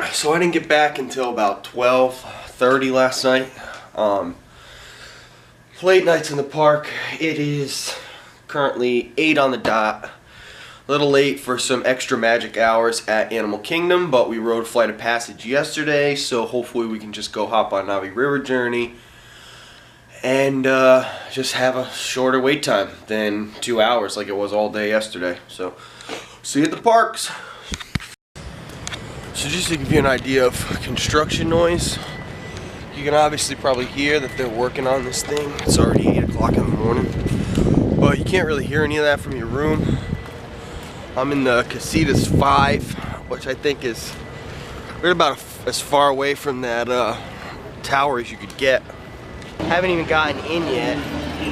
So I didn't get back until about 12:30 last night. Late nights in the park. It is currently 8 on the dot. A little late for some extra magic hours at Animal Kingdom, but we rode Flight of Passage yesterday, so hopefully we can just go hop on Navi River Journey and just have a shorter wait time than 2 hours like it was all day yesterday. So see you at the parks. So just to give you an idea of construction noise, you can obviously probably hear that they're working on this thing. It's already 8 o'clock in the morning, but you can't really hear any of that from your room. I'm in the Casitas 5, which I think is right about as far away from that tower as you could get. Haven't even gotten in yet,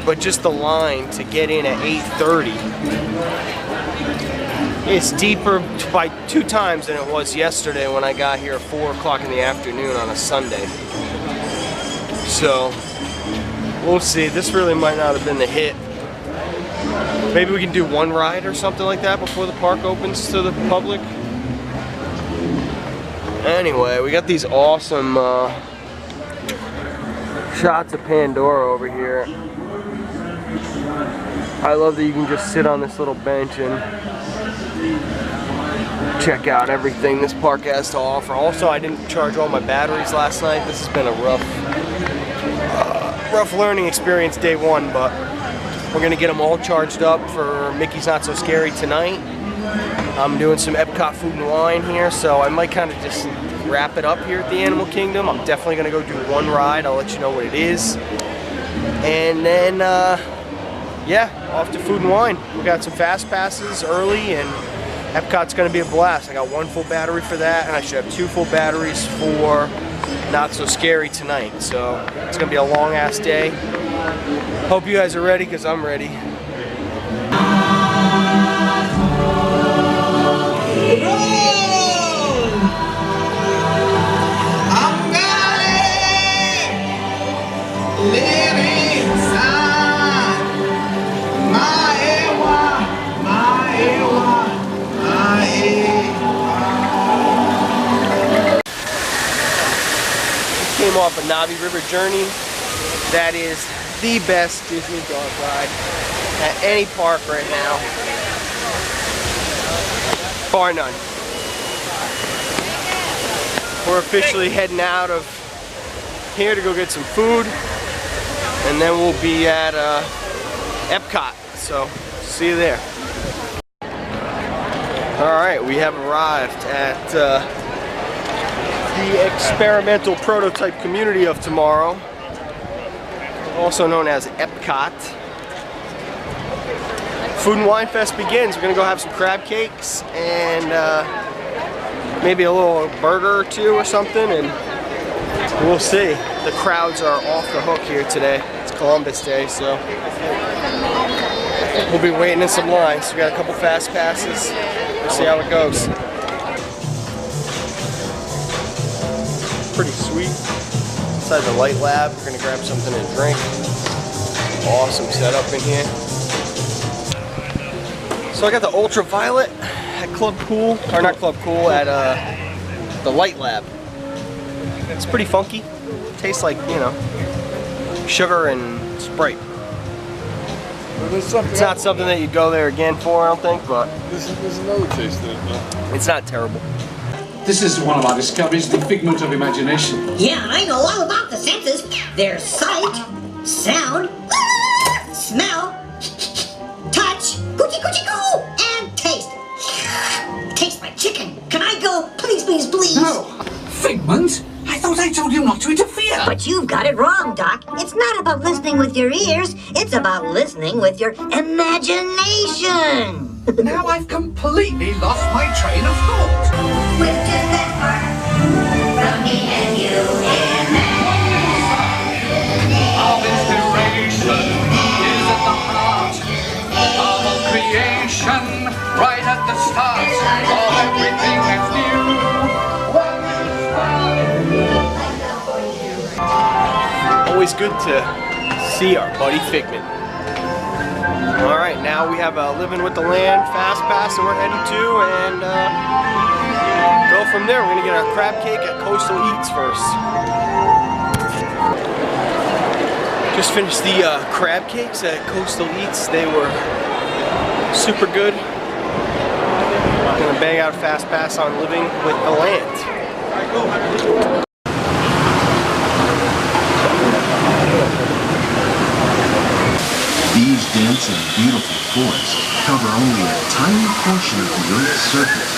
but just the line to get in at 8:30. It's deeper by 2 times than it was yesterday when I got here at 4 o'clock in the afternoon on a Sunday. So, we'll see. This really might not have been the hit. Maybe we can do one ride or something like that before the park opens to the public. Anyway, we got these awesome shots of Pandora over here. I love that you can just sit on this little bench and check out everything this park has to offer. Also, I didn't charge all my batteries last night. This has been a rough learning experience day one, but we're gonna get them all charged up for Mickey's Not So Scary tonight. I'm doing some Epcot food and wine here, so I might kind of just wrap it up here at the Animal Kingdom. I'm definitely gonna go do one ride. I'll let you know what it is. And then, yeah, off to food and wine. We got some fast passes early, and Epcot's gonna be a blast. I got 1 full battery for that, and I should have 2 full batteries for Not So Scary tonight. So it's gonna be a long ass day. Hope you guys are ready, because I'm ready. Came off a Navi River Journey. That is the best Disney dog ride at any park right now, bar none. We're officially heading out of here to go get some food, and then we'll be at Epcot, so see you there. Alright, we have arrived at the experimental prototype community of tomorrow, also known as Epcot. Food and Wine Fest begins. We're gonna go have some crab cakes and maybe a little burger or 2 or something, and we'll see. The crowds are off the hook here today. It's Columbus Day, so we'll be waiting in some lines. We got a couple fast passes. We'll see how it goes. Pretty sweet. Inside the light lab, we're gonna grab something to drink. Awesome setup in here. So I got the ultraviolet at Club Cool, or not Club Cool, at the light lab. It's pretty funky. Tastes like, you know, sugar and Sprite. It's not something that you'd go there again for, I don't think, but there's another taste in it, though. It's not terrible. This is one of our discoveries, the figment of imagination. Yeah, I know all about the senses. There's sight, sound, smell, touch, coochie coochie coo, and taste. Taste my chicken. Can I go? Please, please, please. No. Figment? I thought I told you not to interfere. But you've got it wrong, Doc. It's not about listening with your ears. It's about listening with your imagination. Now I've completely lost my train of thought. With just that part from me and you, Our inspiration is at the heart of all creation, right at the start of everything that's new. Always good to see our buddy Figment. Alright, now we have a Living with the Land Fast Pass that we're heading to, and go go from there. We're gonna get our crab cake at Coastal Eats first. Just finished the crab cakes at Coastal Eats. They were super good. I'm gonna bang out a fast pass on living with the land. These dense and beautiful forests cover only a tiny portion of the Earth's surface,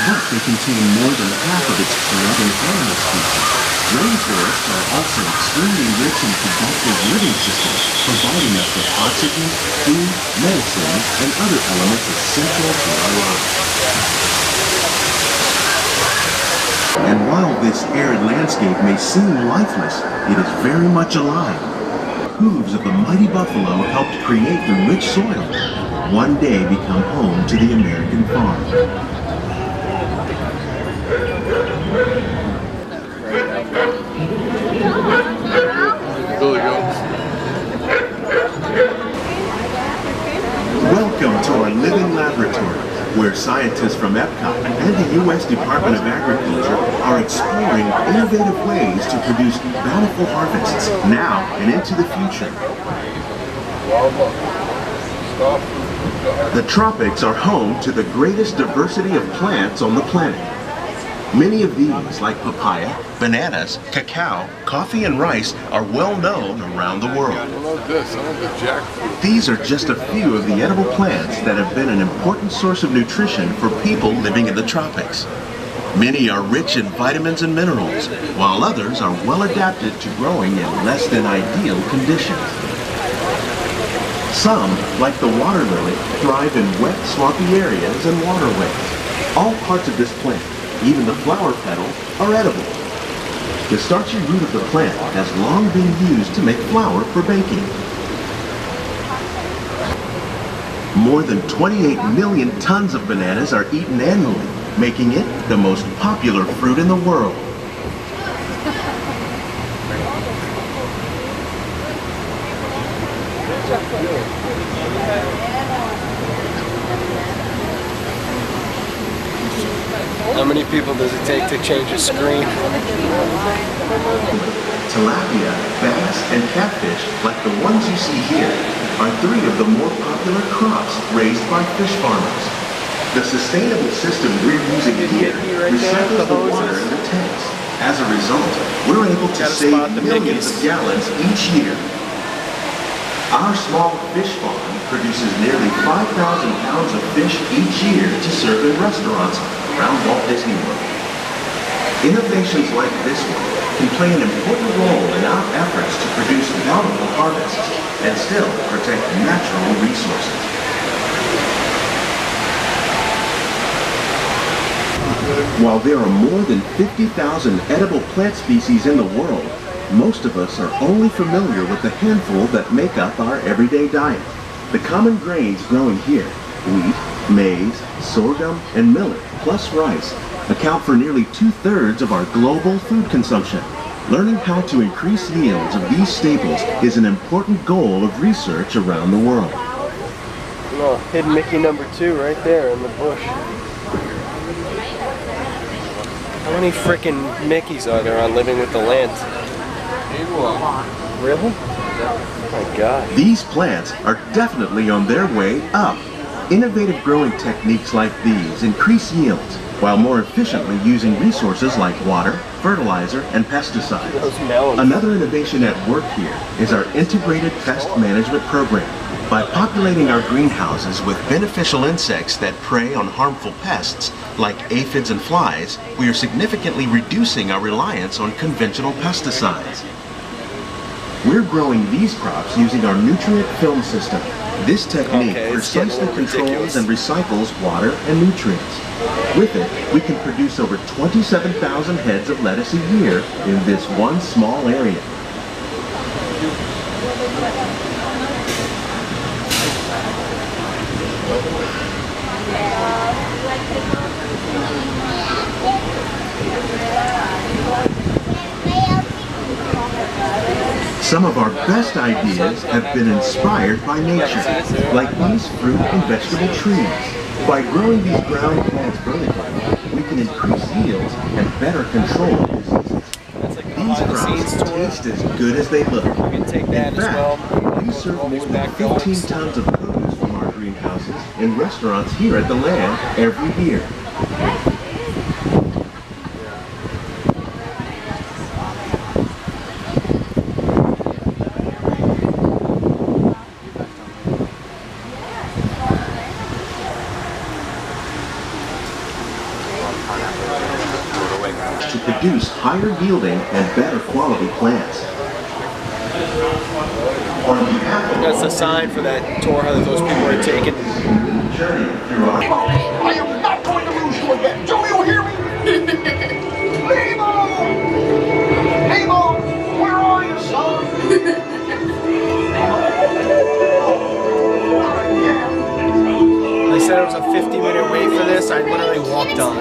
but they contain more than half of its plant and animal species. Rainforests are also extremely rich and productive living systems, providing us with oxygen, food, medicine, and other elements essential to our lives. And while this arid landscape may seem lifeless, it is very much alive. Hooves of the mighty buffalo helped create the rich soil, one day become home to the American farm. Billy Goats. Welcome to our living laboratory, where scientists from Epcot and the U.S. Department of Agriculture are exploring innovative ways to produce bountiful harvests now and into the future. The tropics are home to the greatest diversity of plants on the planet. Many of these, like papaya, bananas, cacao, coffee, and rice, are well known around the world. I love this. I love the jackfruit. These are just a few of the edible plants that have been an important source of nutrition for people living in the tropics. Many are rich in vitamins and minerals, while others are well adapted to growing in less than ideal conditions. Some, like the water lily, thrive in wet, swampy areas and waterways. All parts of this plant, even the flower petals, are edible. The starchy root of the plant has long been used to make flour for baking. More than 28 million tons of bananas are eaten annually, making it the most popular fruit in the world. How many people does it take to change a screen? Tilapia, bass, and catfish, like the ones you see here, are three of the more popular crops raised by fish farmers. The sustainable system we're using here recycles the water in the tanks. As a result, we're able to save millions of gallons each year. Our small fish farm produces nearly 5,000 pounds of fish each year to serve in restaurants around Walt Disney World. Innovations like this one can play an important role in our efforts to produce bountiful harvests and still protect natural resources. While there are more than 50,000 edible plant species in the world, most of us are only familiar with the handful that make up our everyday diet. The common grains growing here, wheat, maize, sorghum, and millet, plus rice, account for nearly 2/3 of our global food consumption. Learning how to increase yields of these staples is an important goal of research around the world. Oh, hidden Mickey #2 right there in the bush. How many frickin' Mickeys are there on Living with the Land? Really? Oh my God. These plants are definitely on their way up. Innovative growing techniques like these increase yields while more efficiently using resources like water, fertilizer, and pesticides. Those melons. Another innovation at work here is our integrated pest management program. By populating our greenhouses with beneficial insects that prey on harmful pests like aphids and flies, we are significantly reducing our reliance on conventional pesticides. We're growing these crops using our nutrient film system. This technique precisely controls and recycles water and nutrients. With it, we can produce over 27,000 heads of lettuce a year in this one small area. Some of our best ideas have been inspired by nature, like these fruit and vegetable trees. By growing these ground plants vertically, we can increase yields and better control diseases. That's like the These behind the crops scenes tour. taste as good as they look. You can take that In as well. fact, we serve more than 15 tons of produce from our greenhouses in restaurants here at the land every year. To produce higher yielding and better quality plants. On behalf of That's the sign for that tour that those people are taking. journey through our I am not going to lose you again. Do you hear me? Nemo! Nemo! Where are you, son? They said it was a 50-minute wait for this. I literally walked on.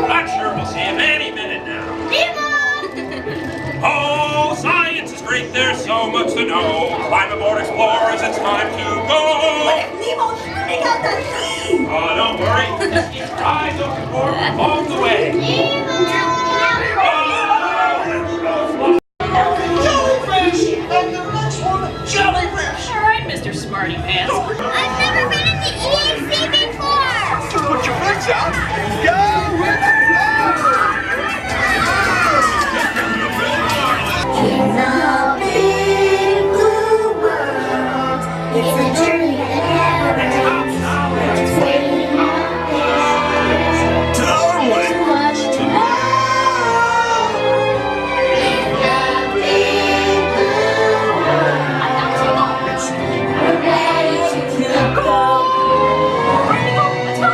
I'm sure we'll see him any minute now. Oh, science is great, there's so much to know. Climb aboard, explorers, it's time to go. Nemo's shooting out the sea! Oh, don't worry, just keep your eyes open for him along the way. Jellyfish! And the next one, jellyfish! All right, Mr. Smarty Pants. I've never been in the EAC before! Just put your legs out. Go with it! In the big blue world, it's a journey that never ends. It's waiting out there. Too much to know. In the big blue world, we're ready to go. In the big blue world, we're so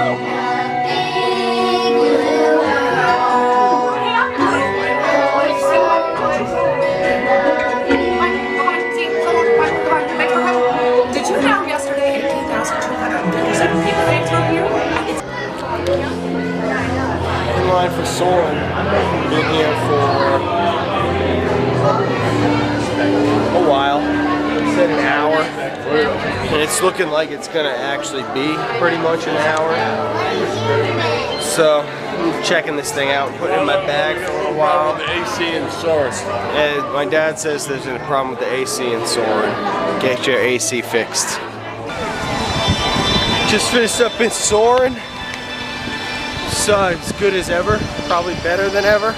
Did you know yesterday 18,257 people came through here? In line for Soarin'. Been here for a while. It said an hour. And it's looking like it's gonna actually be pretty much an hour. So I'm checking this thing out and putting it in my bag for a little while. The AC and source. And my dad says there's a problem with the AC in Soarin'. Get your AC fixed. Just finished up in Soarin'. Sun as good as ever, probably better than ever.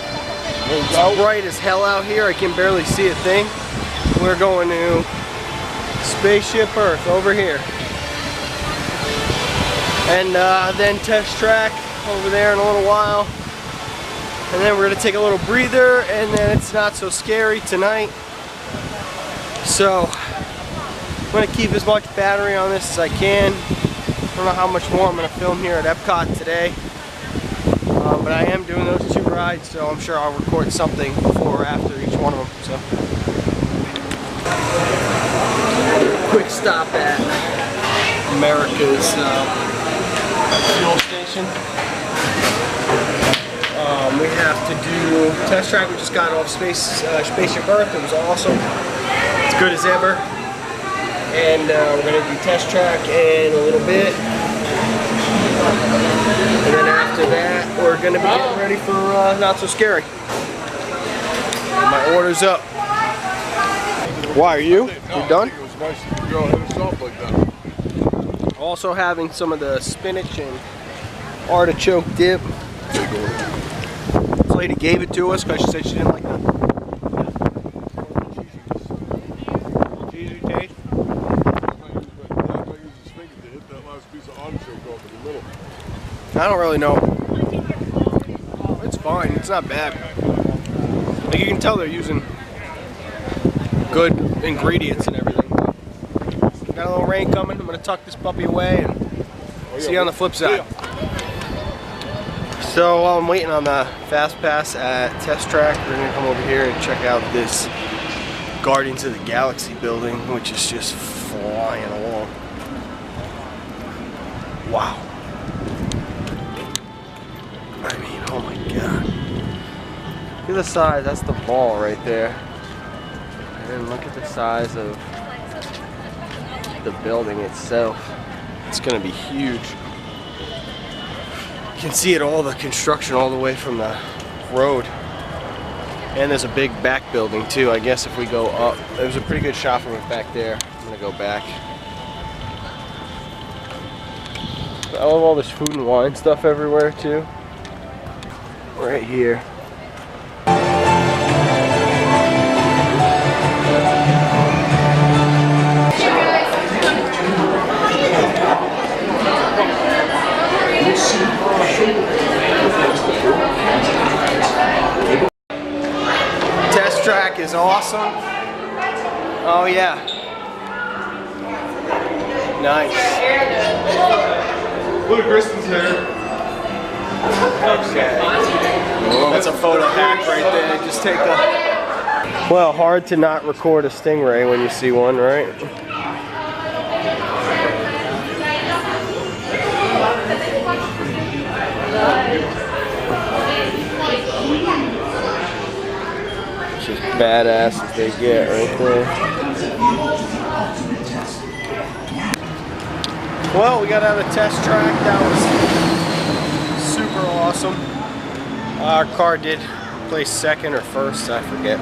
It's bright as hell out here. I can barely see a thing. We're going to Spaceship Earth over here. And then test track over there in a little while. And then we're gonna take a little breather, and then it's not so scary tonight. So I'm gonna keep as much battery on this as I can. I don't know how much more I'm gonna film here at Epcot today. But I am doing those 2 rides, so I'm sure I'll record something before or after each one of them. So, quick stop at America's fuel station. We have to do test track. We just got off Spaceship Earth. It was awesome. It's good as ever. And we're gonna do test track in a little bit. And then after that, we're gonna be getting ready for Not So Scary. My order's up. Why are you? You done? It was nice to go hit us off like that. Also having some of the spinach and artichoke dip. This lady gave it to us because she said she didn't like that. Cheesy taste. I don't really know. It's fine. It's not bad. Like you can tell they're using good ingredients and everything. Got a little rain coming. I'm gonna tuck this puppy away and see you on the flip side. So while I'm waiting on the Fast Pass at Test Track, we're gonna come over here and check out this Guardians of the Galaxy building, which is just flying along. Wow. I mean, oh my god. Look at the size, that's the ball right there. And then look at the size of the building itself. It's gonna be huge. can see it all, the construction all the way from the road. And there's a big back building too. I guess if we go up, there's a pretty good shot from it back there. I'm gonna go back. I love all this food and wine stuff everywhere too. Right here. Test track is awesome. Oh yeah. Nice. Look, Kristen's here. Okay. That's a photo hack right there. Just take a... Well, hard to not record a stingray when you see one, right? It's just badass as they get right there. Well, we got out of test track. That was super awesome. Our car did place second or first, I forget.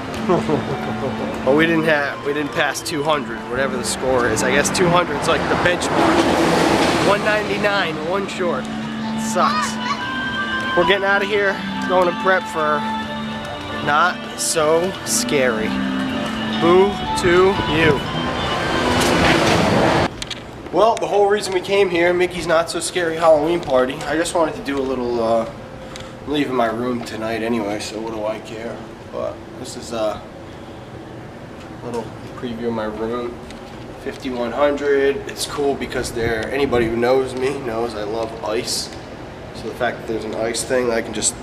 But we didn't pass 200, whatever the score is. I guess 200 is like the benchmark. 199, one short. Sucks. We're getting out of here, going to prep for Not So Scary. Boo to you. Well, the whole reason we came here, Mickey's Not So Scary Halloween Party, I just wanted to do a little, I'm leaving my room tonight anyway, so what do I care? But this is a little preview of my room. 5100, it's cool because anybody who knows me knows I love ice. So the fact that there's an ice thing, I can just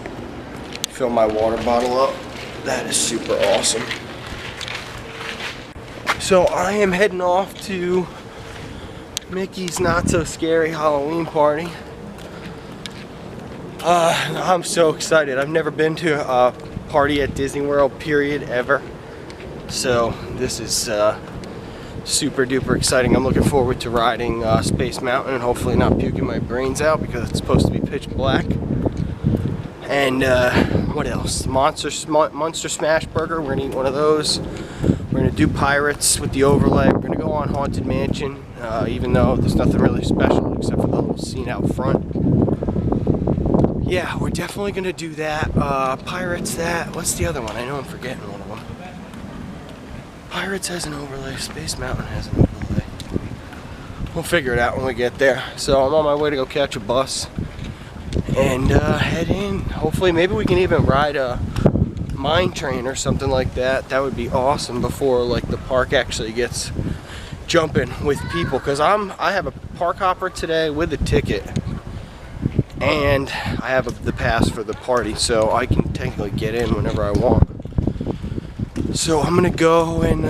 fill my water bottle up. That is super awesome. So I am heading off to Mickey's Not So Scary Halloween Party. I'm so excited. I've never been to a party at Disney World, period, ever. So this is super duper exciting. I'm looking forward to riding Space Mountain and hopefully not puking my brains out because it's supposed to be pitch black. And what else? Monster Smash Burger. We're gonna eat one of those. We're gonna do Pirates with the overlay. We're gonna go on Haunted Mansion, even though there's nothing really special except for the little scene out front. Yeah, we're definitely gonna do that. Pirates, that. What's the other one? I know I'm forgetting one of them. Pirates has an overlay. Space Mountain has an overlay. We'll figure it out when we get there. So I'm on my way to go catch a bus and head in. Hopefully, maybe we can even ride a mine train or something like that. That would be awesome before like the park actually gets jumping with people. Cause I have a park hopper today with a ticket, and I have the pass for the party, so I can technically get in whenever I want. So I'm gonna go and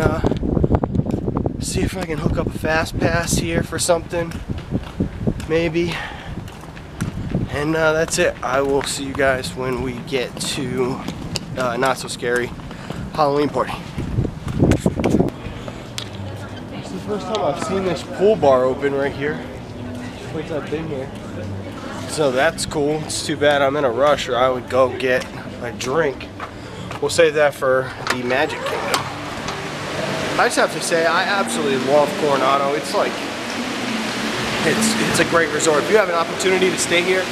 see if I can hook up a fast pass here for something, maybe. And that's it. I will see you guys when we get to Not So Scary Halloween Party. This is the first time I've seen this pool bar open right here. Since I've been here. So that's cool. It's too bad I'm in a rush, or I would go get a drink. We'll save that for the Magic Kingdom. I just have to say, I absolutely love Coronado. It's like, it's a great resort. If you have an opportunity to stay here,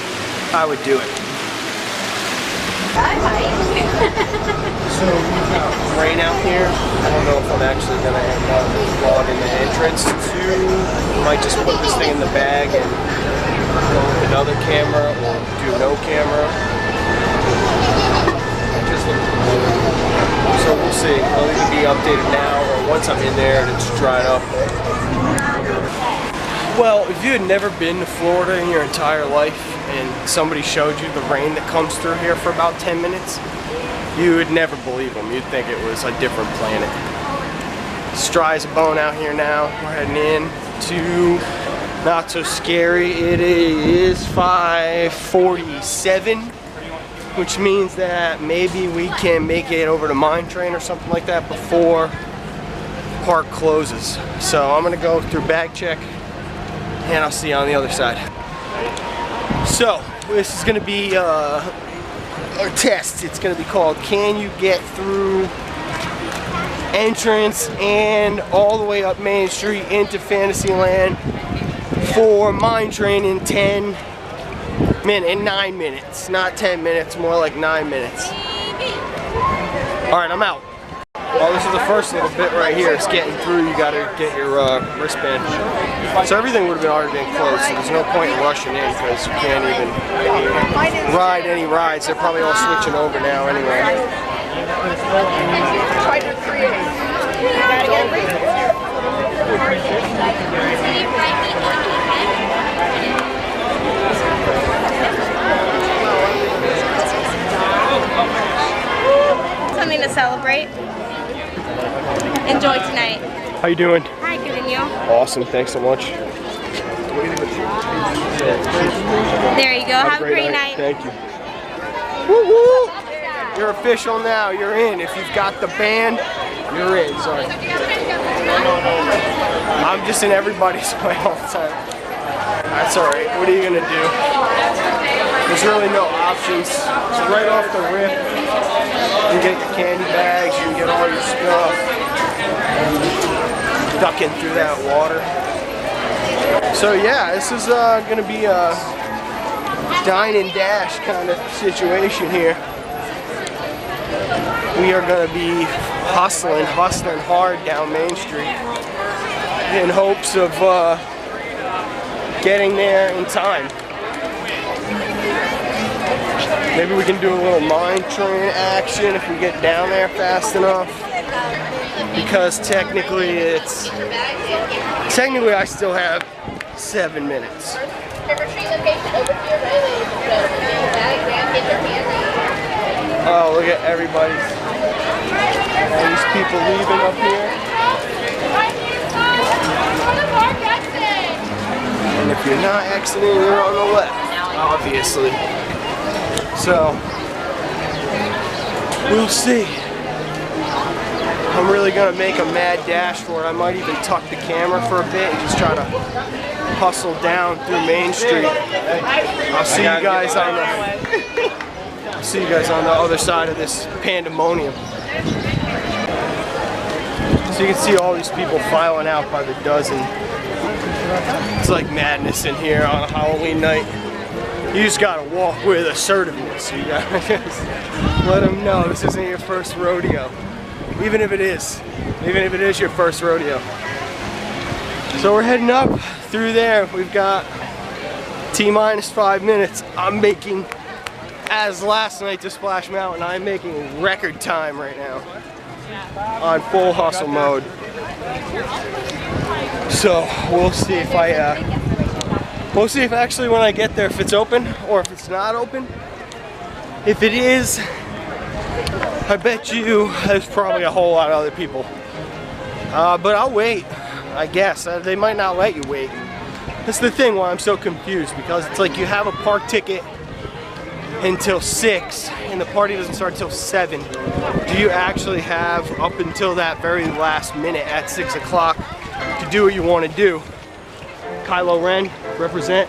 I would do it. So we've got rain out here. I don't know if I'm actually gonna end up vlogging the entrance to. I might just put this thing in the bag and go with another camera or do no camera. So we'll see. I'll either be updated now or once I'm in there and it's dried up. Well, if you had never been to Florida in your entire life and somebody showed you the rain that comes through here for about 10 minutes, you would never believe them. You'd think it was a different planet. It's dry as a bone out here now. We're heading in to Not So Scary. It is 5:47. Which means that maybe we can make it over to Mine Train or something like that before park closes. So I'm gonna go through bag check and I'll see you on the other side. So this is going to be a test. It's going to be called Can You Get Through Entrance and all the way up Main Street into Fantasyland for Mine Train in 9 minutes. Not 10 minutes, more like 9 minutes. Alright, I'm out. Well, this is the first little bit right here. It's getting through. You gotta get your wristband. So everything would have already been closed, so there's no point in rushing in because you can't even ride any rides. They're probably all switching over now anyway. Try to create. Something to celebrate. Enjoy tonight. How you doing? Hi, good and you? Awesome, thanks so much. There you go. Have a great night. Thank you. Woo woo! You're official now. You're in. If you've got the band, you're in. Sorry. I'm just in everybody's way all the time. That's alright. What are you gonna do? There's really no options. So right off the rip, you get your candy bags, you can get all your stuff. Ducking through that water. So yeah, this is gonna be a dine and dash kind of situation here. We are gonna be hustling hard down Main Street in hopes of getting there in time. Maybe we can do a little mine train action if we get down there fast enough. Because technically I still have 7 minutes. Oh, look at everybody. All these people leaving up here. And if you're not exiting, you're on the left, obviously. So, we'll see. I'm really gonna make a mad dash for it. I might even tuck the camera for a bit and just try to hustle down through Main Street. I'll see you guys on the other side of this pandemonium. So you can see all these people filing out by the dozen. It's like madness in here on a Halloween night. You just gotta walk with assertiveness. You gotta just let them know this isn't your first rodeo. Even if it is your first rodeo. So we're heading up through there. We've got T-minus 5 minutes. I'm making, as last night to Splash Mountain, I'm making record time right now on full hustle mode. So we'll see if actually when I get there if it's open or if it's not open. If it is, I bet you there's probably a whole lot of other people. But I'll wait, I guess. They might not let you wait. That's the thing why I'm so confused, because it's like you have a park ticket until 6 and the party doesn't start till 7. Do you actually have up until that very last minute at 6 o'clock to do what you want to do? Kylo Ren, represent.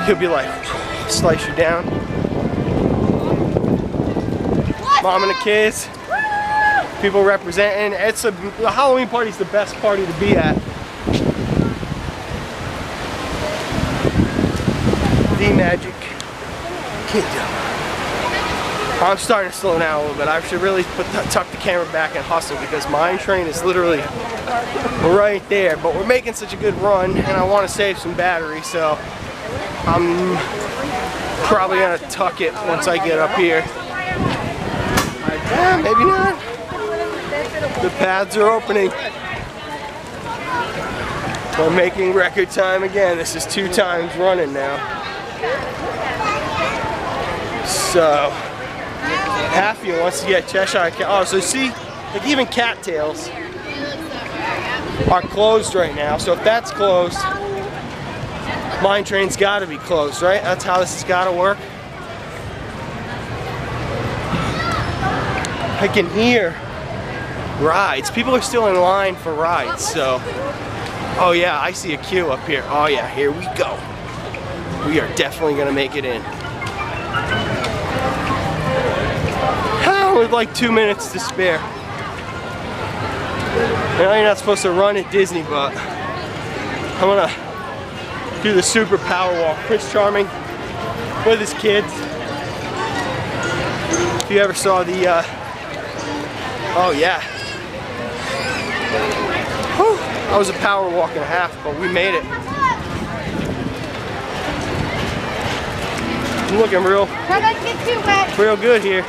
He'll be like, slice you down. Mom and the kids, people representing. The Halloween party is the best party to be at. The Magic Kingdom. I'm starting to slow down a little bit. I should really tuck the camera back and hustle because Mine Train is literally right there. But we're making such a good run and I want to save some battery, so I'm probably gonna tuck it once I get up here. Yeah, maybe not. The paths are opening. We're making record time again. This is 2 times running now. So, half of you wants to get Cheshire Cat. Oh, so see, like even cattails are closed right now. So if that's closed, Mine Train's got to be closed, right? That's how this has got to work. I can hear rides. People are still in line for rides, so. Oh yeah, I see a queue up here. Oh yeah, here we go. we are definitely gonna make it in. With like 2 minutes to spare. I know you're not supposed to run at Disney, but I'm gonna do the super power walk. Prince Charming with his kids. If you ever saw the, oh yeah. Whew, that was a power walk and a half, but we made it. I'm looking real good here.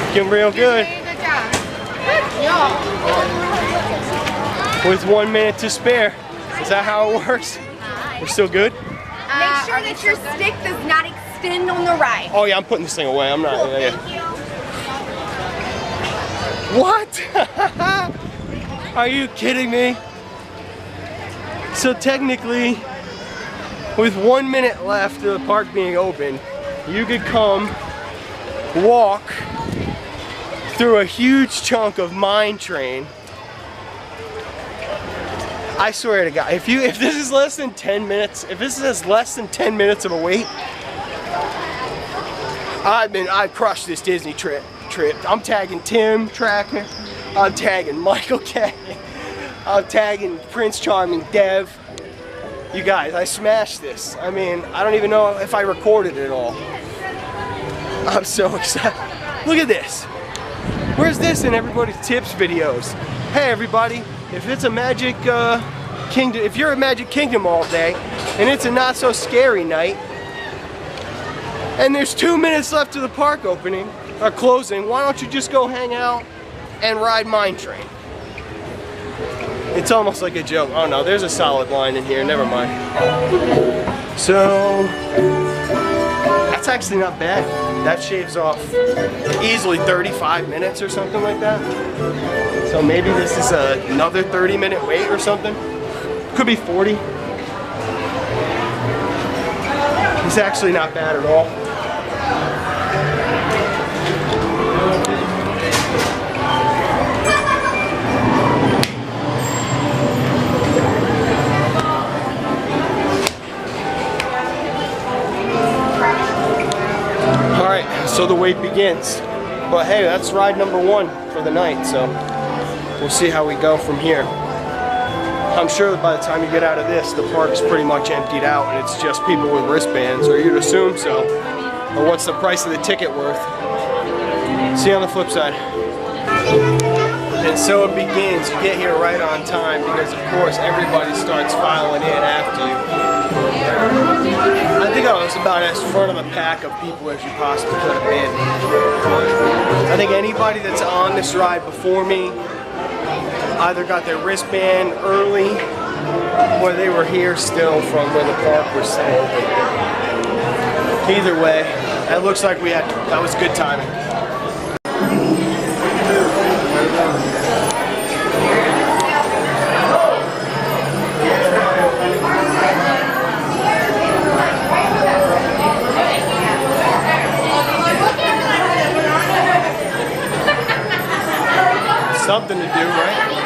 Looking real good. With 1 minute to spare. Is that how it works? We're still good? Make sure that your stick does not extend on the right. Oh yeah, I'm putting this thing away. I'm not. Cool, Yeah. thank you. What? Are you kidding me? So technically, with 1 minute left of the park being open, you could come walk through a huge chunk of Mine Train. I swear to God, if this is less than 10 minutes, if this is less than 10 minutes of a wait, I crushed this Disney trip. I'm tagging Tim Tracker, I'm tagging Michael K, I'm tagging Prince Charming Dev. You guys, I smashed this. I mean, I don't even know if I recorded it all. I'm so excited. Look at this. Where's this in everybody's tips videos? Hey everybody, if it's a Magic Kingdom, if you're at Magic Kingdom all day and it's a not so scary night and there's 2 minutes left to the park opening or closing, why don't you just go hang out and ride Mine Train? It's almost like a joke. Oh no, there's a solid line in here, never mind. So that's actually not bad. That shaves off easily 35 minutes or something like that. So maybe this is another 30-minute wait or something. Could be 40. It's actually not bad at all. So the wait begins. But hey, that's ride number 1 for the night, so we'll see how we go from here. I'm sure that by the time you get out of this, the park's pretty much emptied out and it's just people with wristbands, or you'd assume so. Or what's the price of the ticket worth? See you on the flip side. And so it begins. You get here right on time because of course everybody starts filing in after you. I think I was about as front of the pack of people as you possibly could have been. I think anybody that's on this ride before me either got their wristband early or they were here still from when the park was still open. Either way, that looks like that was good timing. Something to do, right?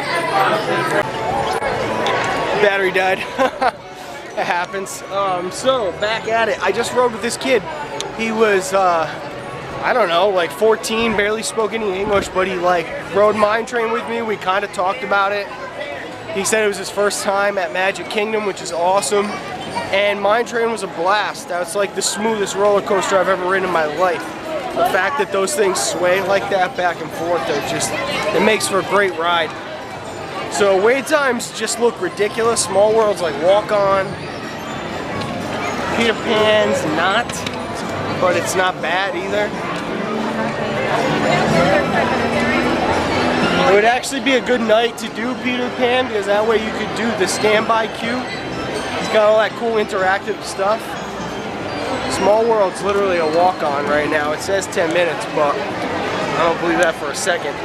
Battery died. It happens. So back at it. I just rode with this kid. He was, I don't know, like 14, barely spoke any English, but he like rode Mine Train with me. We kind of talked about it. He said it was his first time at Magic Kingdom, which is awesome. And Mine Train was a blast. That's like the smoothest roller coaster I've ever ridden in my life. The fact that those things sway like that back and forth, it makes for a great ride. So wait times just look ridiculous. Small World's like walk on. Peter Pan's not, but it's not bad either. It would actually be a good night to do Peter Pan because that way you could do the standby queue. It's got all that cool interactive stuff. Small World's literally a walk-on right now. It says 10 minutes, but I don't believe that for a second.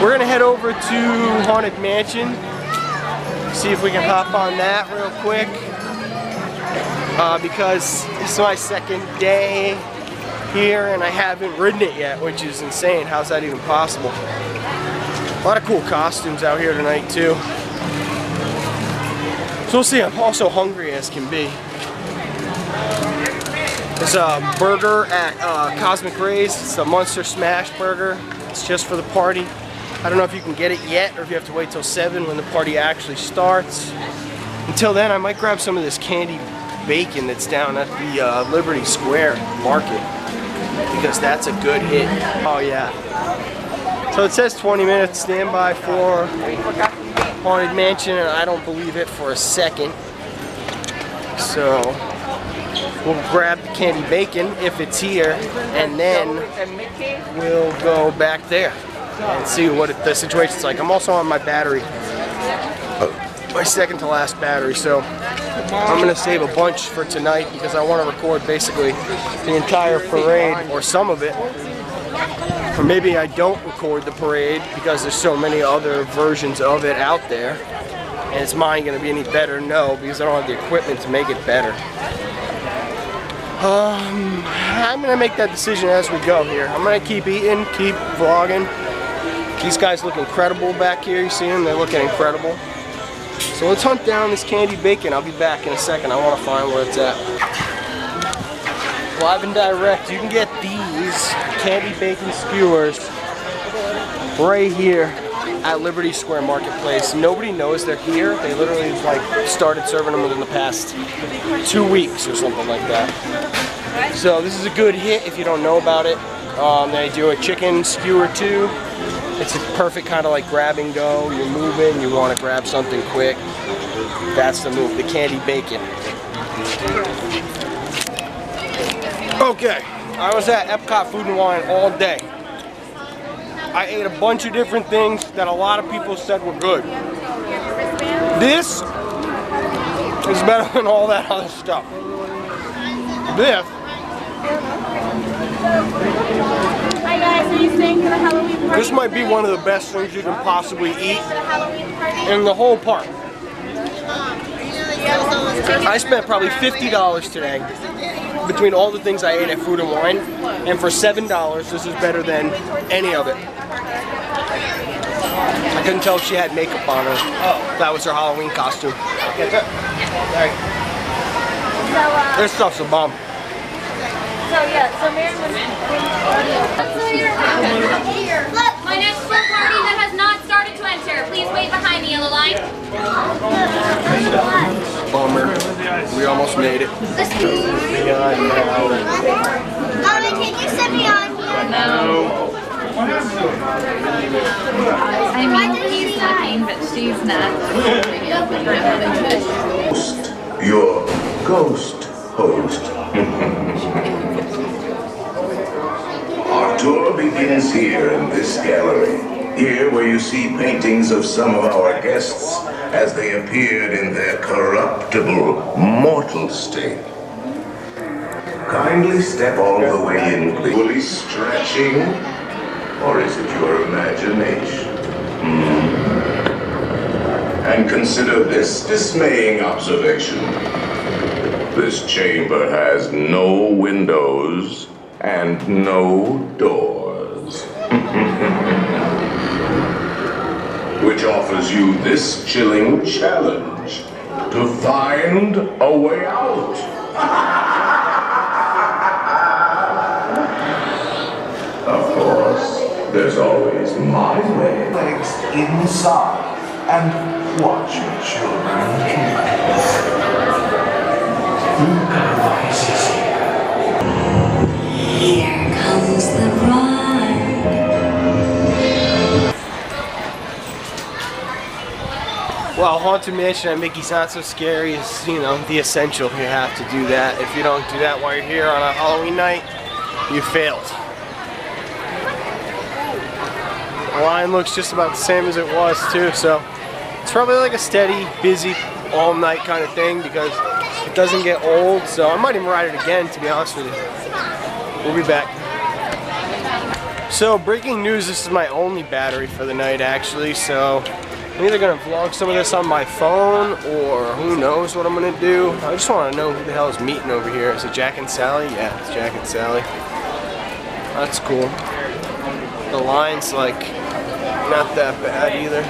We're gonna head over to Haunted Mansion, see if we can hop on that real quick, because this is my second day here and I haven't ridden it yet, which is insane. How's that even possible? A lot of cool costumes out here tonight too. So we'll see, I'm also hungry as can be. There's a burger at Cosmic Ray's. It's the Monster Smash Burger. It's just for the party. I don't know if you can get it yet or if you have to wait till 7 when the party actually starts. Until then, I might grab some of this candy bacon that's down at the Liberty Square Market, because that's a good hit. Oh yeah. So it says 20 minutes standby for Haunted Mansion, and I don't believe it for a second. So we'll grab the candy bacon if it's here, and then we'll go back there and see what the situation's like. I'm also on my battery, my second to last battery, so I'm gonna save a bunch for tonight because I want to record basically the entire parade or some of it. Or maybe I don't record the parade because there's so many other versions of it out there. And is mine going to be any better? No, because I don't have the equipment to make it better. I'm going to make that decision as we go here. I'm going to keep eating, keep vlogging. These guys look incredible back here. You see them? They're looking incredible. So let's hunt down this candy bacon. I'll be back in a second. I want to find where it's at. Live and direct. You can get these candy bacon skewers right here at Liberty Square Marketplace. Nobody knows they're here. They literally like started serving them within the past 2 weeks or something like that. So this is a good hit if you don't know about it. They do a chicken skewer too. It's a perfect kind of like grab and go. You're moving, you want to grab something quick. That's the move, the candy bacon. Okay, I was at Epcot Food and Wine all day. I ate a bunch of different things that a lot of people said were good. This is better than all that other stuff. Hi guys, are you staying for the Halloween party? This might be one of the best things you can possibly eat in the whole park. I spent probably $50 today between all the things I ate at Food and Wine, and for $7 this is better than any of it. I couldn't tell if she had makeup on her. That was her Halloween costume. This stuff's a bomb. Look, my next full party that has not started to enter. Please wait behind the yellow line. Bummer. We almost made it. Mommy, can you set me on here? No. I mean, he's looking, but she's not. Your ghost host. Our tour begins here in this gallery. Here where you see paintings of some of our guests as they appeared in their corruptible, mortal state. Kindly step all the way in, please. Fully stretching? Or is it your imagination? And consider this dismaying observation. This chamber has no windows and no doors. Which offers you this chilling challenge to find a way out. Of course, there's always my way. Legs inside and watch me, children. Here comes the bride. Well, Haunted Mansion at Mickey's Not So Scary is, you know, the essential. You have to do that. If you don't do that while you're here on a Halloween night, you failed. The line looks just about the same as it was too, so it's probably like a steady, busy, all night kind of thing because it doesn't get old, so I might even ride it again, to be honest with you. We'll be back. So, breaking news, this is my only battery for the night actually, so I'm either going to vlog some of this on my phone or who knows what I'm going to do. I just want to know who the hell is meeting over here. Is it Jack and Sally? Yeah, it's Jack and Sally. That's cool. The line's like not that bad either.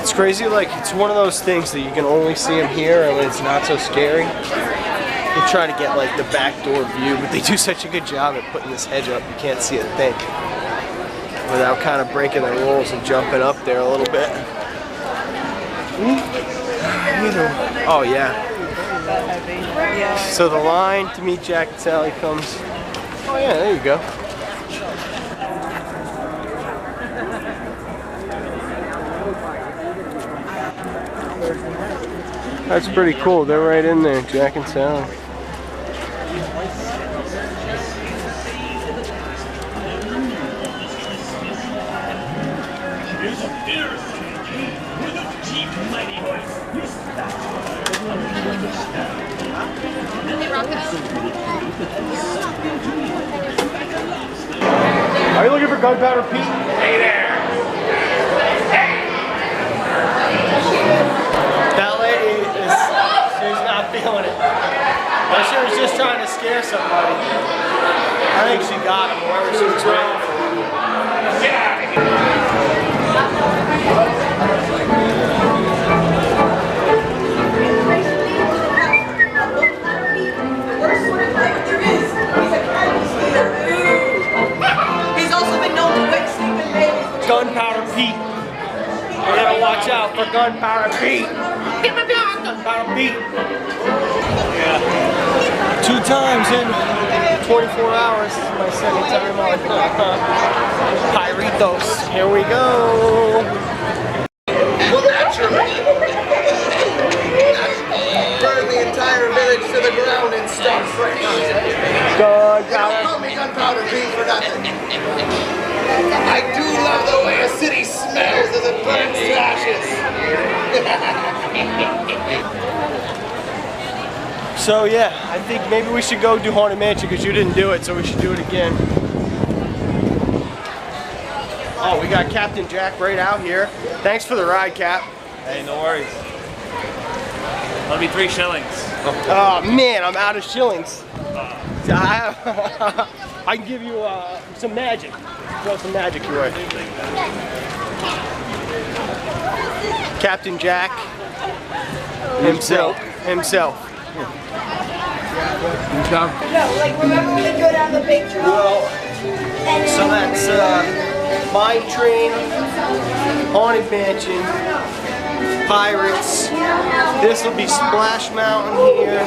It's crazy, like, it's one of those things that you can only see them here and it's not so scary. They try to get, like, the backdoor view, but they do such a good job at putting this hedge up, you can't see a thing. Without kind of breaking the rules and jumping up there a little bit. Oh, yeah. So the line to meet Jack and Sally comes. Oh, yeah, there you go. That's pretty cool. They're right in there, Jack and Sally. Are you looking for Gunpowder Pete? Hey there! That lady she's not feeling it. But she was just trying to scare somebody. I think she got him, wherever she was waiting for him. He's also been known to wake sleeping babies. Gunpowder Pete. We gotta watch out for Gunpowder Pete. Gunpowder Pete. Yeah. 2 times in 24 hours is my second time on Pyritos. Here we go. Well, naturally. Burn the entire village to the ground and start fresh. Don't call me Gunpowder Pete for nothing. I do love the way a city smells as it burns to ashes. So yeah, I think maybe we should go do Haunted Mansion because you didn't do it, so we should do it again. Oh, we got Captain Jack right out here. Thanks for the ride, Cap. Hey, no worries. That'll be 3 shillings. Oh man, I'm out of shillings. I can give you some magic. Throw some magic your way. Captain Jack himself. No, like remember when we go down the big trail? Well, so that's Mine Train, Haunted Mansion, Pirates. This will be Splash Mountain here.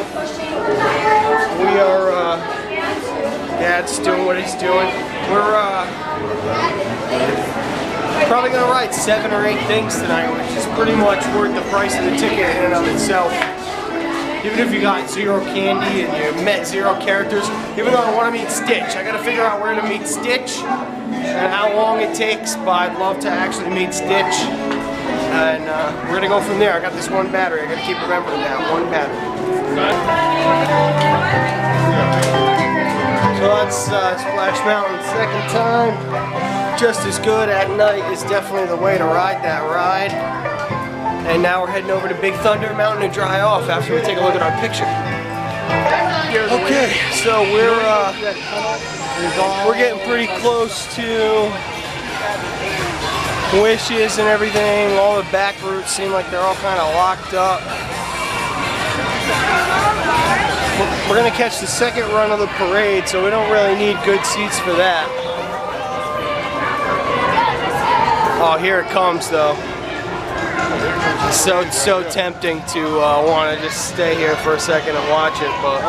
We are, Dad's doing what he's doing. We're probably gonna ride 7 or 8 things tonight, which is pretty much worth the price of the ticket in and of itself. Even if you got 0 candy and you met 0 characters, even though I want to meet Stitch, I gotta figure out where to meet Stitch and how long it takes, but I'd love to actually meet Stitch. And we're gonna go from there. I got this 1 battery, I gotta keep remembering that, 1 battery. So that's Splash Mountain, 2nd time. Just as good at night is definitely the way to ride that ride. And now we're heading over to Big Thunder Mountain to dry off after we take a look at our picture. Okay, so we're getting pretty close to Wishes and everything. All the back routes seem like they're all kind of locked up. We're gonna catch the 2nd run of the parade, so we don't really need good seats for that. Oh, here it comes though. So tempting to want to just stay here for a second and watch it, but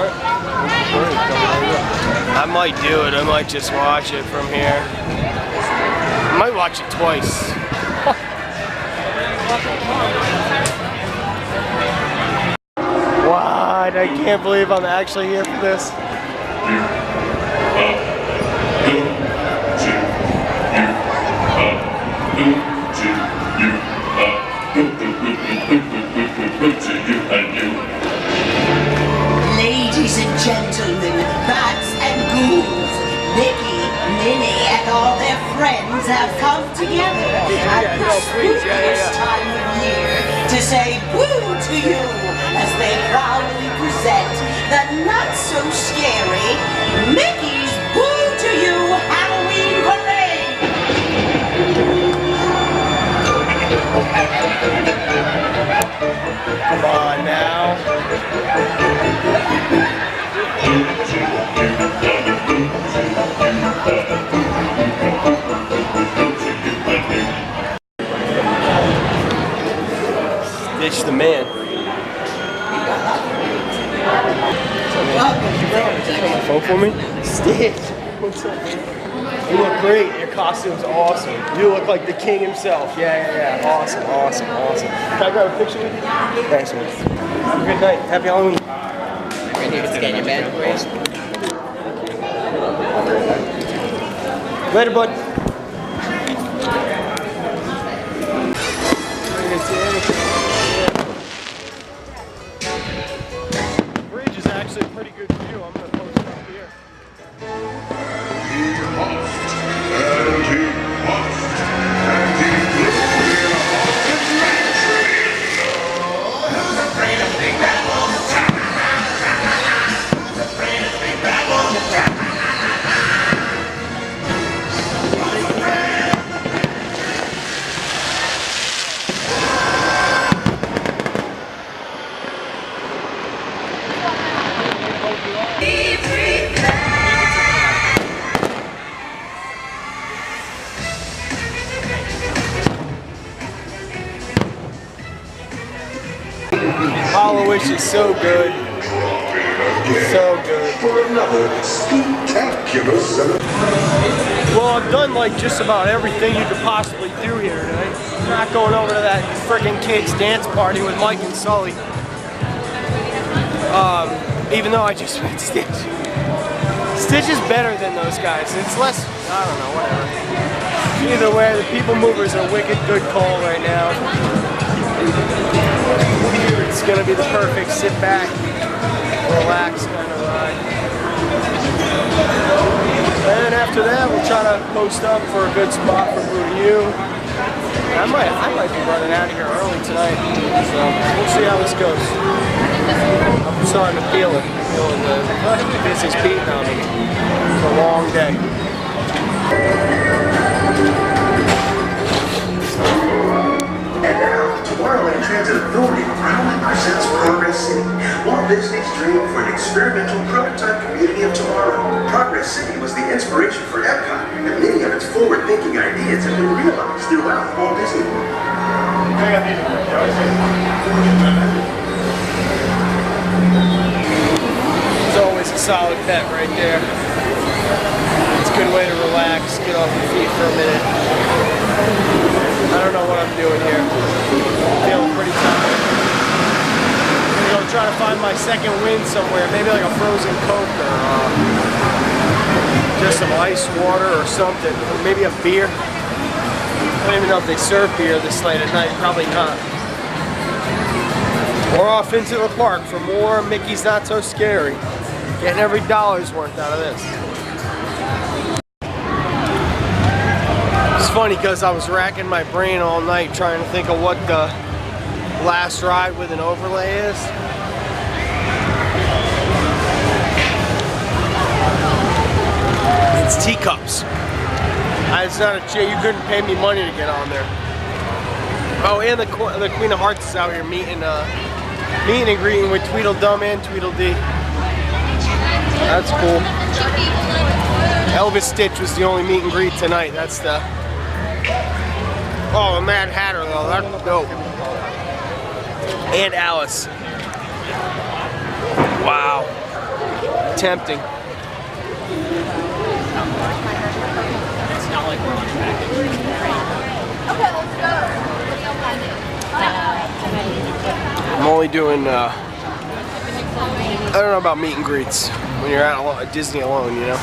I might do it. I might just watch it from here. I might watch it twice. What? I can't believe I'm actually here for this. Ladies and gentlemen, bats and ghouls, Mickey, Minnie, and all their friends have come together at the spookiest time of year to say boo to you as they proudly present the not-so-scary Mickey's Boo to You Halloween Parade! on my phone for me? Stitch. What's up, man? You look great. Your costume's awesome. You look like the king himself. Yeah. Awesome. Can I grab a picture with you? Thanks, man. Have a good night. Happy Halloween. Right here to scan your badge for you. Later, bud. The bridge is actually a pretty good view. I'm going to post it up here. Wish is so good. So good. Well, I've done like just about everything you could possibly do here today. I'm not going over to that friggin' kids dance party with Mike and Sully. Even though I just went Stitch. Stitch is better than those guys. It's less, I don't know, whatever. Either way, the People Movers are a wicked good call right now. It's gonna be the perfect sit back, relax kind of ride. And then after that, we'll try to post up for a good spot for Brew. I might be running out of here early tonight, so we'll see how this goes. I'm starting to feel it. Feeling the business beating on me. It's a long day. And now, Tomorrowland Transit Authority proudly presents Progress City, Walt Disney's dream for an experimental prototype community of tomorrow. Progress City was the inspiration for Epcot, and many of its forward-thinking ideas have been realized throughout Walt Disney World. It's always a solid bet right there. It's a good way to relax, get off your feet for a minute. I don't know what I'm doing here. I'm feeling pretty tired. I'm gonna go try to find my second wind somewhere. Maybe like a frozen Coke or just some ice water or something. Or maybe a beer. I don't even know if they serve beer this late at night. Probably not. We're off into the park for more Mickey's Not So Scary. Getting every dollar's worth out of this. It's funny because I was racking my brain all night trying to think of what the last ride with an overlay is. It's Teacups. It's not a chair. You couldn't pay me money to get on there. Oh, and the Queen of Hearts is out here meeting and greeting with Tweedledum and Tweedledee. That's cool. Elvis Stitch was the only meet and greet tonight. That's the... Oh, the Mad Hatter though. That's dope. And Alice. Wow. Tempting. It's not like we're on track. Okay, let's go. I'm only doing, I don't know about meet and greets when you're at Disney alone, you know?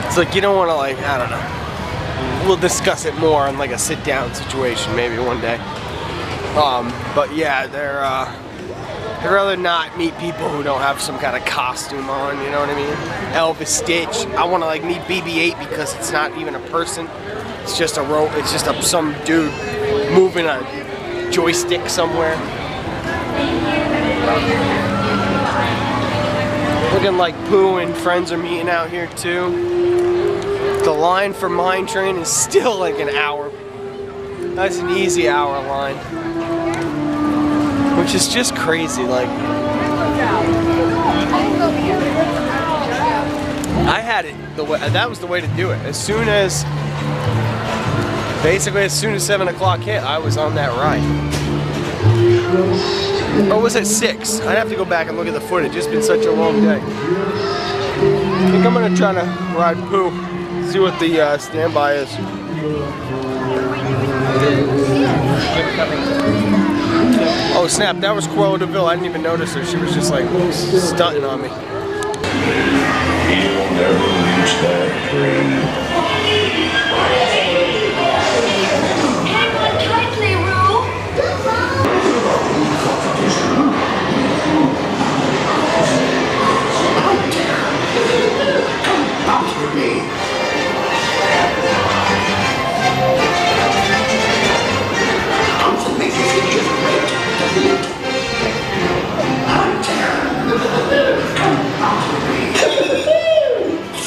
It's like you don't want to like, I don't know. We'll discuss it more in like a sit down situation maybe one day. But yeah, I'd rather not meet people who don't have some kind of costume on, you know what I mean? Elvis Stitch. I want to like meet BB-8 because it's not even a person. It's just a rope. It's just some dude moving a joystick somewhere. Looking like Pooh and friends are meeting out here too. The line for Mine Train is still like an hour. That's an easy hour line. Which is just crazy, like. I had it the way, that was the way to do it. Basically as soon as 7 o'clock hit, I was on that ride. Or was it 6? I'd have to go back and look at the footage. It's been such a long day. I think I'm gonna try to ride Pooh, see what the standby is. Oh snap, that was Cruella de Vil. I didn't even notice her. She was just like stunting on me. You'll never reach that grave.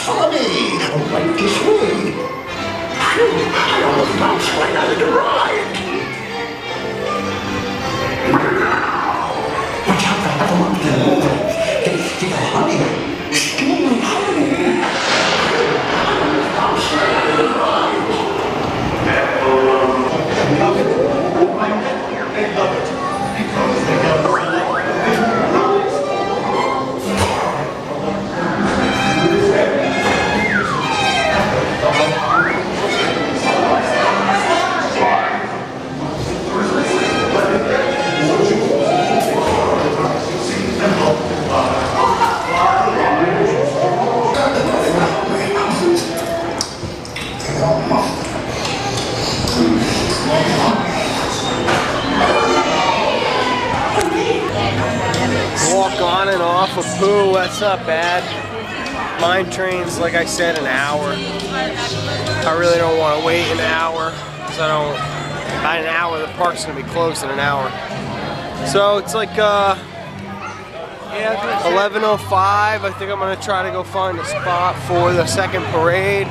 Follow me! Right this way! Phew! I almost bounced right out of the ride! Watch out for the monster! They steal honey! Steal honey! Bounced right out of the ride! Love it! They love it! Because they got Walk on and off of Pooh, that's not bad. Mine train's, like I said, an hour. I really don't want to wait an hour, because I don't, by an hour, the park's going to be closed in an hour. So it's like 11:05, I think I'm going to try to go find a spot for the second parade.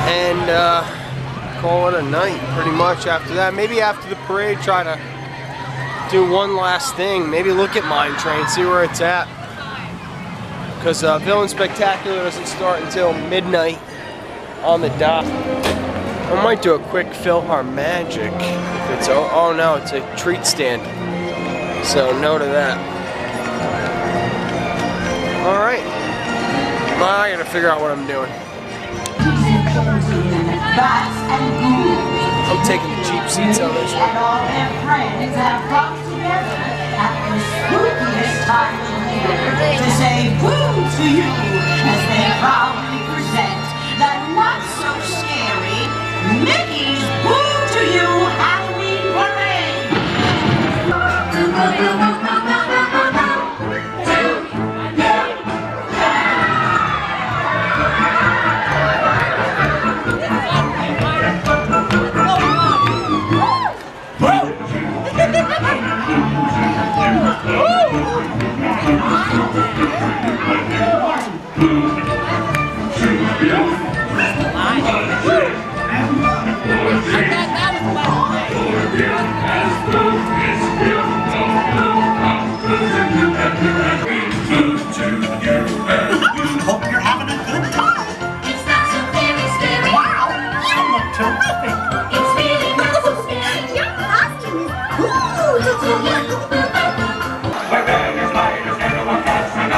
And call it a night, pretty much after that. Maybe after the parade, try to do one last thing. Maybe look at Mine Train, see where it's at. Because Villain Spectacular doesn't start until midnight on the dot. I might do a quick Philharmagic. If it's, oh no, it's a treat stand. So no to that. Alright. Well, I gotta figure out what I'm doing. I'm taking the cheap seats on this one. And all their friends have come together at the spookiest time of year to say boo to you as they proudly present the not so scary Mickey's Boo to You Halloween Parade. Hope you're having a good time. It's not so very scary. Wow, you look terrific. It's really not so scary. Your costume is cool. Like beggars, spiders, everyone cats and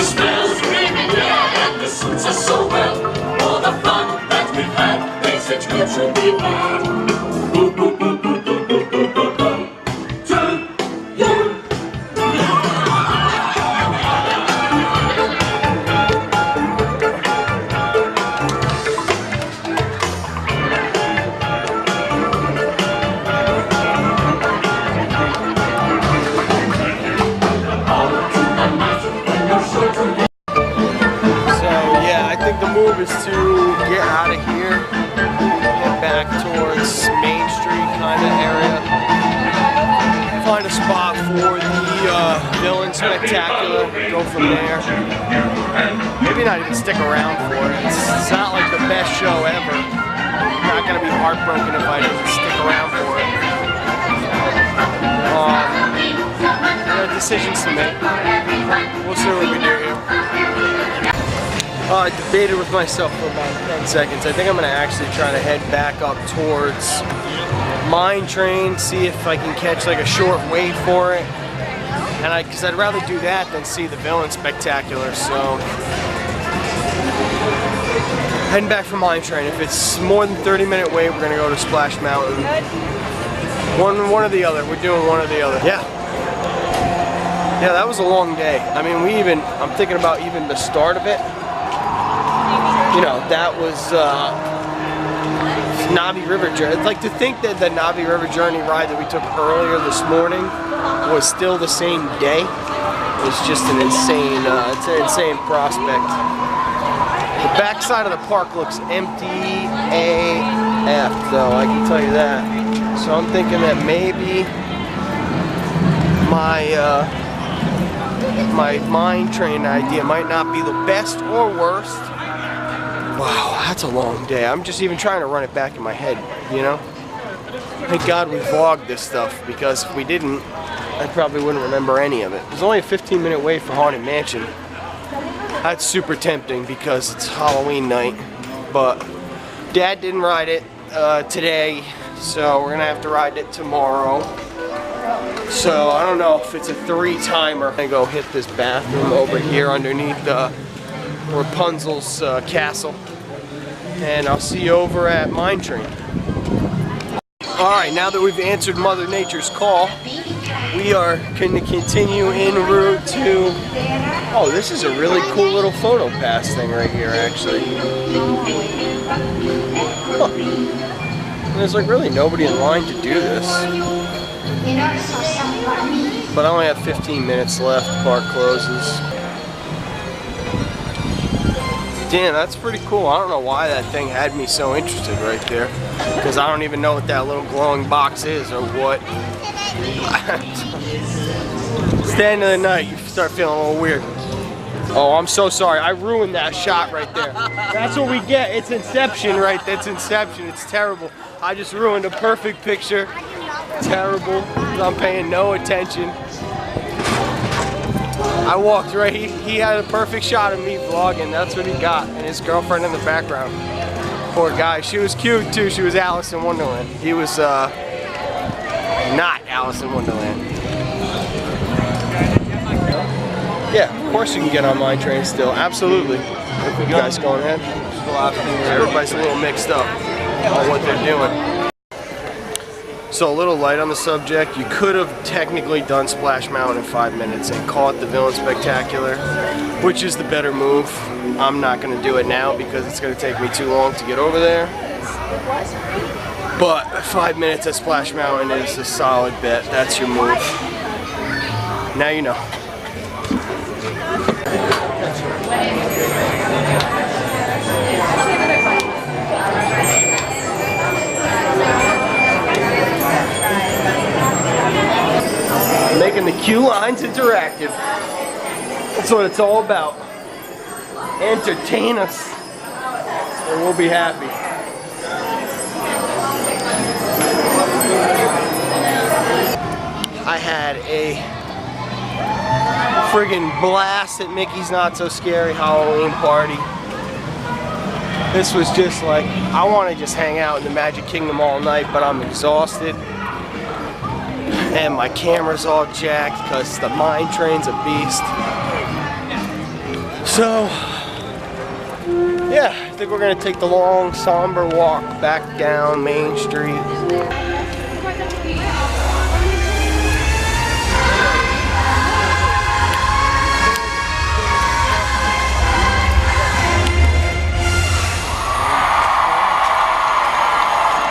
The smells really yeah, and the suits are so well. All the fun that we've had makes it good to be glad. Boo, boo, boo, boo, boo, boo, boo, boo, boo. To you. The move is to get out of here, head back towards Main Street kind of area, find a spot for the Villain Spectacular, go from there. Maybe not even stick around for it. It's not like the best show ever. I'm not going to be heartbroken if I didn't stick around for it. There are decisions to make. We'll see what we do here. I debated with myself for about 10 seconds. I think I'm going to actually try to head back up towards Mine Train, see if I can catch like a short wait for it. And because I'd rather do that than see the Villain Spectacular. So heading back from Mine Train. If it's more than 30-minute wait, we're going to go to Splash Mountain. One or the other. We're doing one or the other. Yeah, that was a long day. I mean, I'm thinking about even the start of it. You know, that was Navi River Journey. It's like to think that the Navi River Journey ride that we took earlier this morning was still the same day. It's just an insane, it's an insane prospect. The back side of the park looks empty AF though, I can tell you that. So I'm thinking that maybe my Mine Train idea might not be the best or worst. Wow, that's a long day. I'm just even trying to run it back in my head, you know? Thank God we vlogged this stuff, because if we didn't, I probably wouldn't remember any of it. There's only a 15-minute wait for Haunted Mansion. That's super tempting because it's Halloween night, but Dad didn't ride it today, so we're gonna have to ride it tomorrow. So I don't know if it's a 3-timer. I'm gonna go hit this bathroom over here underneath Rapunzel's castle, and I'll see you over at Mine Train. Alright, now that we've answered Mother Nature's call, we are going to continue en route to... Oh, this is a really cool little photo pass thing right here, actually. Huh. There's like really nobody in line to do this. But I only have 15 minutes left, the park closes. Damn, that's pretty cool. I don't know why that thing had me so interested right there, because I don't even know what that little glowing box is or what. It's the end of the night, you start feeling a little weird. Oh, I'm so sorry. I ruined that shot right there. That's what we get. It's Inception, right? That's Inception. It's terrible. I just ruined a perfect picture. Terrible. I'm paying no attention. I walked right, he had a perfect shot of me vlogging, that's what he got, and his girlfriend in the background. Poor guy, she was cute too, she was Alice in Wonderland. He was not Alice in Wonderland. Yeah, of course you can get on Mine Train still, absolutely. You guys going ahead? Everybody's a little mixed up on what they're doing. So a little light on the subject, you could have technically done Splash Mountain in 5 minutes and caught the Villain Spectacular, which is the better move. I'm not going to do it now because it's going to take me too long to get over there. But 5 minutes at Splash Mountain is a solid bet. That's your move. Now you know. Making the queue lines interactive. That's what it's all about. Entertain us, and we'll be happy. I had a friggin' blast at Mickey's Not So Scary Halloween party. This was just like, I want to just hang out in the Magic Kingdom all night, but I'm exhausted. And my camera's all jacked because the Mine Train's a beast. So, yeah, I think we're gonna take the long, somber walk back down Main Street.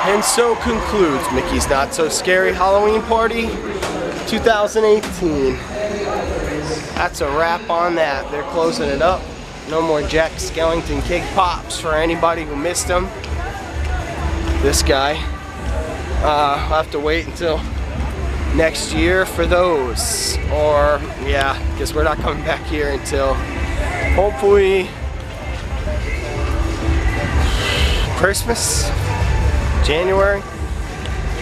And so concludes Mickey's Not So Scary Halloween Party 2018. That's a wrap on that. They're closing it up. No more Jack Skellington Cake Pops for anybody who missed them. This guy. I'll have to wait until next year for those. Or, yeah, because we're not coming back here until hopefully Christmas, January.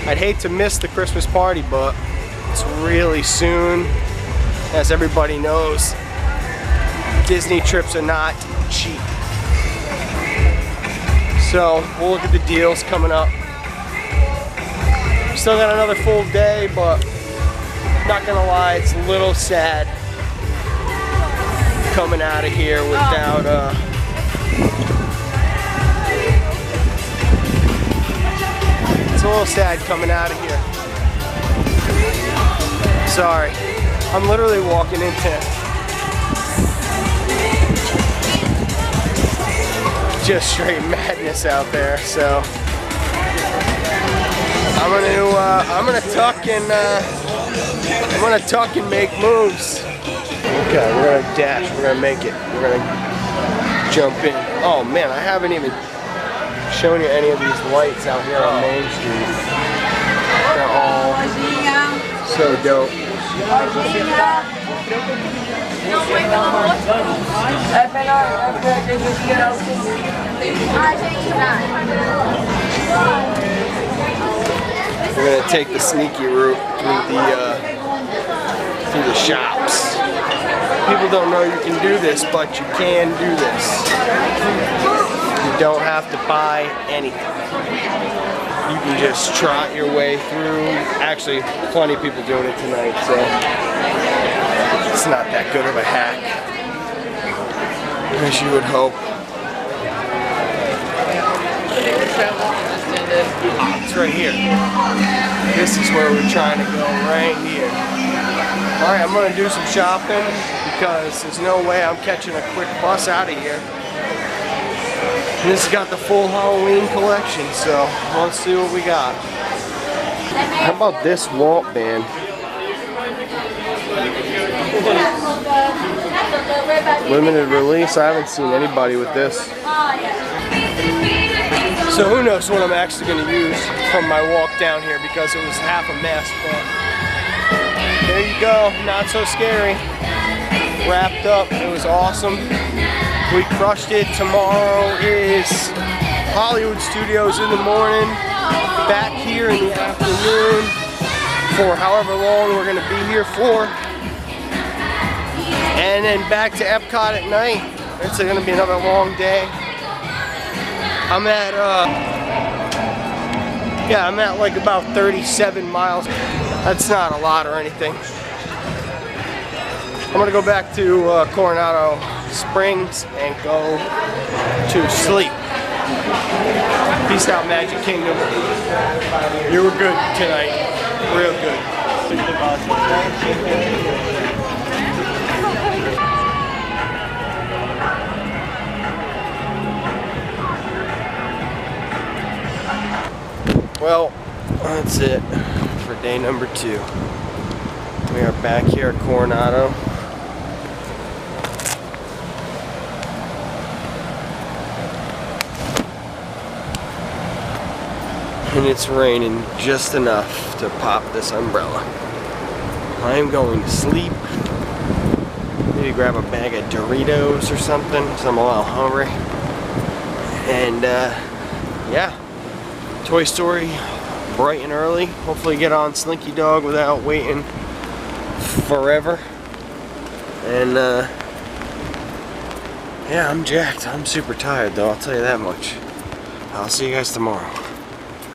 I'd hate to miss the Christmas party, but it's really soon. As everybody knows, Disney trips are not cheap. So we'll look at the deals coming up. Still got another full day, but not gonna lie, it's a little sad coming out of here without it's a little sad coming out of here. Sorry. I'm literally walking into just straight madness out there, so I'm gonna tuck and make moves. Okay, we're gonna dash, we're gonna make it, we're gonna jump in. Oh man, I haven't even shown you any of these lights out here on Main Street. They're all so dope. We're gonna take the sneaky route through the shops. People don't know you can do this, but you can do this. You don't have to buy anything. You can just trot your way through. Actually, plenty of people doing it tonight, so it's not that good of a hack, as you would hope. It's right here. This is where we're trying to go, right here. Alright, I'm going to do some shopping because there's no way I'm catching a quick bus out of here. And this has got the full Halloween collection, so let's see what we got. How about this Walt band? Limited release. I haven't seen anybody with this. So who knows what I'm actually going to use from my walk down here, because it was half a mess. But there you go. Not so scary. Wrapped up. It was awesome. We crushed it. Tomorrow is Hollywood Studios in the morning. Back here in the afternoon for however long we're going to be here for. And then back to Epcot at night. It's going to be another long day. I'm at like about 37 miles. That's not a lot or anything. I'm going to go back to Coronado Springs and go to sleep. Peace out, Magic Kingdom. You were good tonight. Real good. Well, that's it for day number 2. We are back here at Coronado. And it's raining just enough to pop this umbrella. I am going to sleep. Maybe grab a bag of Doritos or something, because I'm a little hungry. And yeah, Toy Story bright and early. Hopefully get on Slinky Dog without waiting forever. And yeah, I'm jacked. I'm super tired though, I'll tell you that much. I'll see you guys tomorrow.